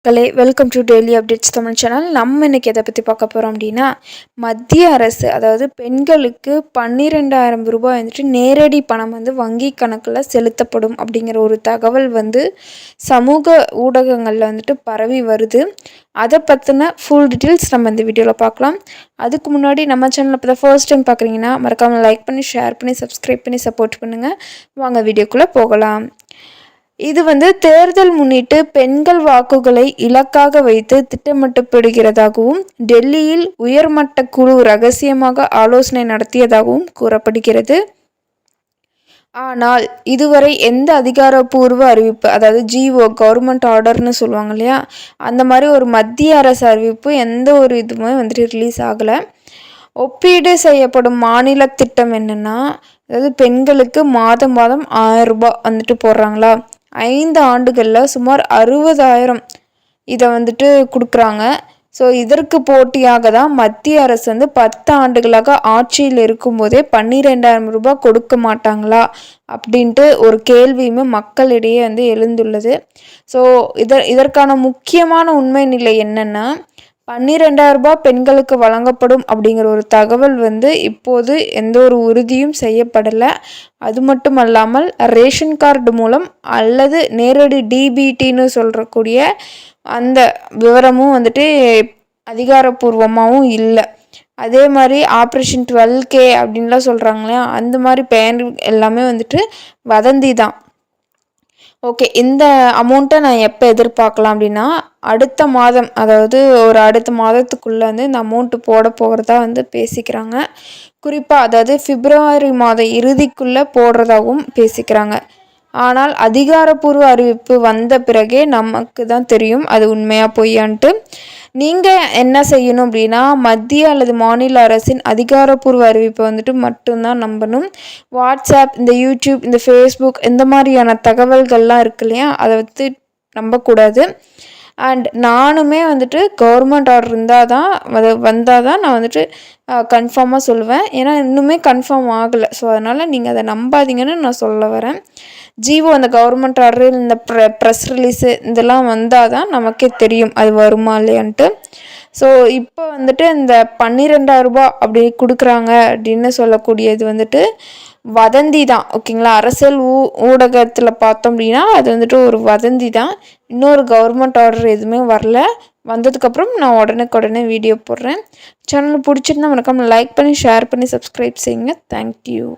Welcome to daily updates Tamil channel. நம்ம இன்னைக்கு எதை பற்றி பார்க்க போகிறோம் அப்படின்னா, மத்திய அரசு அதாவது பெண்களுக்கு 12,000 ரூபாய் வந்துட்டு நேரடி பணம் வந்து வங்கி கணக்கில் செலுத்தப்படும் அப்படிங்கிற ஒரு தகவல் வந்து சமூக ஊடகங்களில் வந்துட்டு பரவி வருது. அதை பற்றின ஃபுல் டீட்டெயில்ஸ் நம்ம இந்த வீடியோவில் பார்க்கலாம். அதுக்கு முன்னாடி நம்ம சேனலில் இப்போ தான் ஃபர்ஸ்ட் டைம் பார்க்குறீங்கன்னா மறக்காமல் லைக் பண்ணி, ஷேர் பண்ணி, சப்ஸ்கிரைப் பண்ணி சப்போர்ட் பண்ணுங்கள். வாங்க வீடியோக்குள்ளே போகலாம். இது வந்து தேர்தல் முன்னிட்டு பெண்கள் வாக்குகளை இலக்காக வைத்து திட்டமிடப்படுகிறதாகவும் டெல்லியில் உயர்மட்ட குழு ரகசியமாக ஆலோசனை நடத்தியதாகவும் கூறப்படுகிறது. ஆனால் இதுவரை எந்த அதிகாரப்பூர்வ அறிவிப்பு, அதாவது ஜிஓ கவர்மெண்ட் ஆர்டர்னு சொல்லுவாங்க இல்லையா, அந்த மாதிரி ஒரு மத்திய அரசு அறிவிப்பு எந்த ஒரு இதுவுமே வந்துட்டு ரிலீஸ் ஆகலை. ஒப்பீடு செய்யப்படும் மாநில திட்டம் என்னென்னா, அதாவது பெண்களுக்கு மாதம் 1000 ரூபாய் வந்துட்டு போடுறாங்களா, 5 ஆண்டுகளில் சுமார் 60,000 இதை வந்துட்டு கொடுக்குறாங்க. ஸோ இதற்கு போட்டியாக தான் மத்திய அரசு வந்து 10 ஆண்டுகளாக ஆட்சியில் இருக்கும்போதே 12,000 ரூபாய் கொடுக்க மாட்டாங்களா அப்படின்ட்டு ஒரு கேள்வியுமே மக்களிடையே வந்து எழுந்துள்ளது. ஸோ இதற்கான முக்கியமான உண்மை நிலை என்னென்னா, 12,000 ரூபாய் பெண்களுக்கு வழங்கப்படும் அப்படிங்கிற ஒரு தகவல் வந்து இப்போது எந்த ஒரு உறுதியும் செய்யப்படலை. அது மட்டும் அல்லாமல் ரேஷன் கார்டு மூலம் அல்லது நேரடி டிபிடின்னு சொல்கிறக்கூடிய அந்த விவரமும் வந்துட்டு அதிகாரப்பூர்வமாகவும் இல்லை. அதே மாதிரி ஆப்ரேஷன் 12K அப்படின்லாம் சொல்கிறாங்க இல்லையா, அந்த மாதிரி பேர் எல்லாமே வந்துட்டு வதந்தி தான். ஓகே, இந்த அமௌண்ட்டை நான் எப்போ எதிர்பார்க்கலாம் அப்படின்னா, அடுத்த மாதம், அதாவது ஒரு அடுத்த மாதத்துக்குள்ளே வந்து இந்த அமௌண்ட்டு போட போகிறதா வந்து பேசிக்கிறாங்க. குறிப்பாக அதாவது பிப்ரவரி மாத இறுதிக்குள்ளே போடுறதாகவும் பேசிக்கிறாங்க. ஆனால் அதிகாரப்பூர்வ அறிவிப்பு வந்த பிறகே நமக்கு தான் தெரியும் அது உண்மையாக பொய்யான்ட்டு. நீங்கள் என்ன செய்யணும் அப்படின்னா, மத்திய அல்லது மாநில அரசின் அதிகாரப்பூர்வ அறிவிப்பை வந்துட்டு மட்டும்தான் நம்பணும். வாட்ஸ்அப், இந்த யூடியூப், இந்த ஃபேஸ்புக் இந்த மாதிரியான தகவல்கள்லாம் இருக்கு இல்லையா, அதை வந்து நம்பக்கூடாது. அண்ட் நானுமே வந்துட்டு கவர்மெண்ட் ஆர்டர் வந்தால் தான் நான் வந்துட்டு கன்ஃபார்மாக சொல்லுவேன். ஏன்னா இன்னுமே கன்ஃபார்ம் ஆகலை. ஸோ அதனால் நீங்கள் அதை நம்பாதீங்கன்னு நான் சொல்ல வரேன். ஜிஓ அந்த கவர்மெண்ட் ஆர்டர், இந்த ப்ரெஸ் ரிலீஸு இதெல்லாம் வந்தால் தான் நமக்கே தெரியும் அது வருமா இல்லையான்ட்டு. ஸோ இப்போ வந்துட்டு இந்த 12,000 ரூபாய் அப்படி கொடுக்குறாங்க அப்படின்னு சொல்லக்கூடியது வந்துட்டு வதந்தி தான். ஓகேங்களா, அரசியல் ஊடகத்தில் பார்த்தோம் அப்படின்னா அது வந்துட்டு ஒரு வதந்தி தான். இன்னொரு கவர்மெண்ட் ஆர்டர் எதுவுமே வரல. வந்ததுக்கப்புறம் நான் உடனே வீடியோ போடுறேன். சேனல் பிடிச்சிருந்தா மறக்காம லைக் பண்ணி, ஷேர் பண்ணி, சப்ஸ்கிரைப் செய்யுங்க. தேங்க்யூ.